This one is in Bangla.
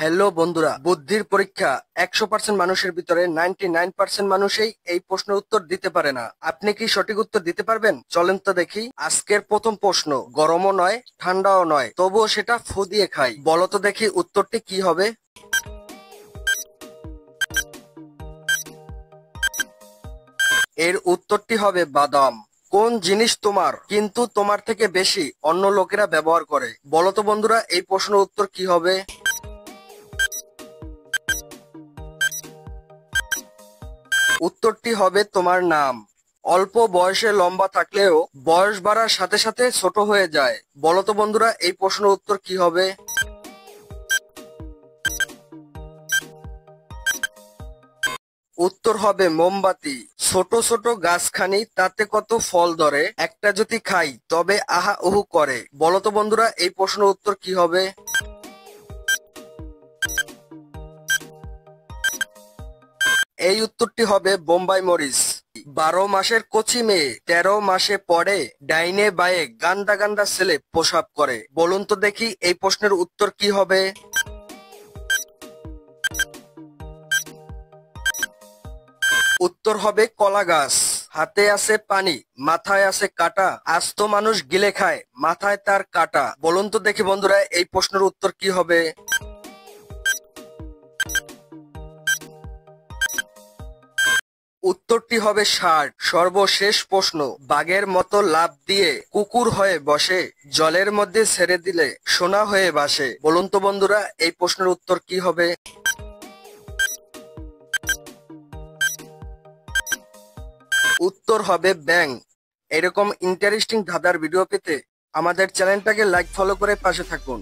হ্যালো বন্ধুরা, বুদ্ধির পরীক্ষা 100% মানুষের ভিতরে 99% মানুষই এই প্রশ্নের উত্তর দিতে পারে না। আপনি কি সঠিক উত্তর দিতে পারবেন? চলেন তো দেখি। আজকের প্রথম প্রশ্ন, গরমও নয় ঠান্ডাও নয়, তবুও সেটা ফু দিয়ে খাই। বলো তো দেখি উত্তরটি কি হবে? এর উত্তরটি হবে বাদাম। কোন জিনিস তোমার কিন্তু তোমার থেকে বেশি অন্য লোকেরা ব্যবহার করে? বলো তো বন্ধুরা, এই প্রশ্নের উত্তর কি হবে? উত্তরটি হবে তোমার নাম। অল্প বয়সে লম্বা থাকলেও বয়স বাড়ার সাথে সাথে ছোট হয়ে যায়। বলো তো বন্ধুরা, এই প্রশ্নের উত্তর কি হবে? উত্তর হবে মোমবাতি। ছোট ছোট গাছখানি, তাতে কত ফল ধরে, একটা যদি খাই তবে আহা উহু করে। বলো তো বন্ধুরা, এই প্রশ্নের উত্তর কি হবে? এই উত্তরটি হবে বোম্বাই মরিচ। 12 মাসের কচি মেয়ে 13 মাসে পড়ে, ডাইনে বায়ে গান্দা গান্দা ছেলে প্রসাব করে। বলুন তো দেখি এই প্রশ্নের উত্তর কি হবে? উত্তর হবে কলা গাছ। হাতে আছে পানি, মাথায় আছে কাটা, আস্ত মানুষ গিলে খায়, মাথায় তার কাটা। বলুন তো দেখি বন্ধুরা, এই প্রশ্নের উত্তর কি হবে? উত্তরটি হবে ষাট। সর্বশেষ প্রশ্ন, বাঘের মতো লাফ দিয়ে কুকুর হয়ে বসে, জলের মধ্যে ছেড়ে দিলে সোনা হয়ে ভাসে। বলুন তো বন্ধুরা, এই প্রশ্নের উত্তর কি হবে? উত্তর হবে ব্যাঙ। এরকম ইন্টারেস্টিং ধাঁধার ভিডিও পেতে আমাদের চ্যানেলটাকে লাইক ফলো করে পাশে থাকুন।